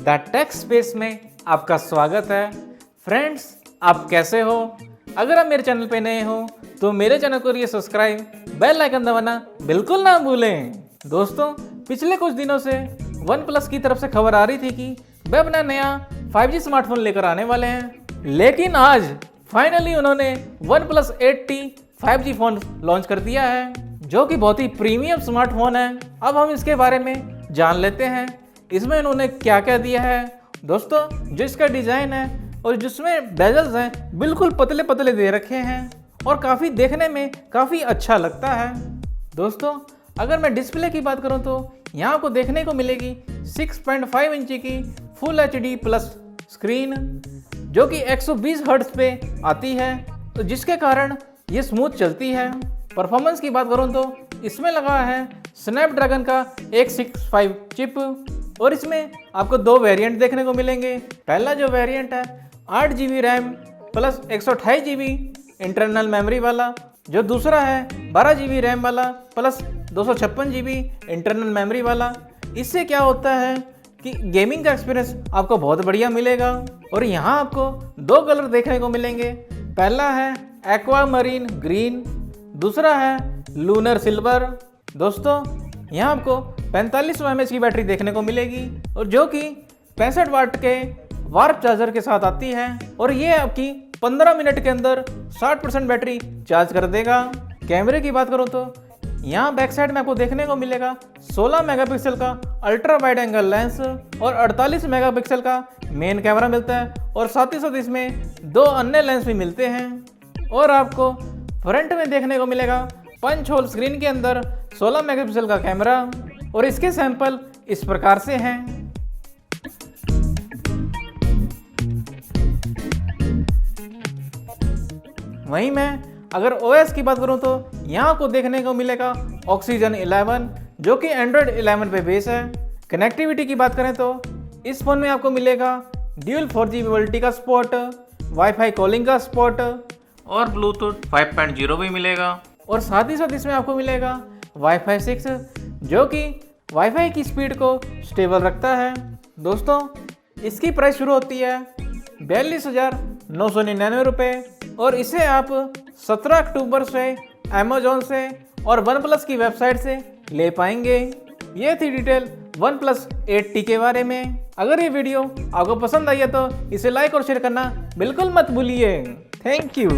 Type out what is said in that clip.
The tech space में आपका स्वागत है। फ्रेंड्स, आप कैसे हो? अगर आप मेरे चैनल पे नए हो तो मेरे चैनल को ये सब्सक्राइब, बेल आइकन दबाना बिल्कुल ना भूलें। दोस्तों, पिछले कुछ दिनों से OnePlus की तरफ से खबर आ रही थी कि वे अपना नया 5G स्मार्टफोन लेकर आने वाले हैं, लेकिन आज फाइनली उन्होंने OnePlus 8T 5G phone launch कर दिया है, जो कि बहुत ही प्रीमियम स्मार्टफोन है। अब हम इसके बारे में जान लेते हैं इसमें इन्होंने क्या क्या दिया है। दोस्तों, जो इसका डिज़ाइन है और जिसमें बेजल्स हैं बिल्कुल पतले पतले दे रखे हैं और काफ़ी देखने में काफ़ी अच्छा लगता है। दोस्तों, अगर मैं डिस्प्ले की बात करूं तो यहाँ आपको देखने को मिलेगी 6.5 इंची की फुल HD प्लस स्क्रीन, जो कि 120 हर्ट्ज पे आती है, तो जिसके कारण ये स्मूथ चलती है। परफॉर्मेंस की बात करूं तो इसमें लगा है स्नैपड्रैगन का 165 चिप और इसमें आपको दो वेरिएंट देखने को मिलेंगे। पहला जो वेरिएंट है 8 GB RAM plus 128 GB internal memory वाला, जो दूसरा है 12 GB रैम वाला प्लस 256 GB इंटरनल मेमोरी वाला। इससे क्या होता है कि गेमिंग का एक्सपीरियंस आपको बहुत बढ़िया मिलेगा। और यहाँ आपको दो कलर देखने को मिलेंगे। पहला है एक्वा मरीन ग्रीन, दूसरा है लूनर सिल्वर। दोस्तों, यहाँ आपको 45 mAh की बैटरी देखने को मिलेगी और जो कि 65 वाट के वार्प चार्जर के साथ आती है और ये आपकी 15 मिनट के अंदर 60% बैटरी चार्ज कर देगा। कैमरे की बात करूँ तो यहाँ बैक साइड में आपको देखने को मिलेगा 16 मेगापिक्सल का अल्ट्रा वाइड एंगल लेंस और 48 मेगापिक्सल का मेन कैमरा मिलता है और साथ ही साथ इसमें दो अन्य लेंस भी मिलते हैं। और आपको फ्रंट में देखने को मिलेगा पंच होल स्क्रीन के अंदर 16 मेगापिक्सल का कैमरा और इसके सैंपल इस प्रकार से हैं। वहीं मैं अगर OS की बात करूं तो यहाँ आपको देखने को मिलेगा Oxygen 11, जो कि Android 11 पे बेस है। कनेक्टिविटी की बात करें तो इस फोन में आपको मिलेगा ड्यूल 4G वोल्टी का सपोर्ट, वाईफाई कॉलिंग का सपोर्ट और ब्लूटूथ 5.0 भी मिलेगा। और साथ ही साथ इसमें आपको मिलेगा वाईफाई 6, जो कि वाईफाई की स्पीड को स्टेबल रखता है। दोस्तों, इसकी प्राइस शुरू होती है 42,999 रुपये और इसे आप 17 अक्टूबर से अमेजोन से और OnePlus की वेबसाइट से ले पाएंगे। ये थी डिटेल OnePlus 8T के बारे में। अगर ये वीडियो आपको पसंद आई है तो इसे लाइक और शेयर करना बिल्कुल मत भूलिए। Thank you.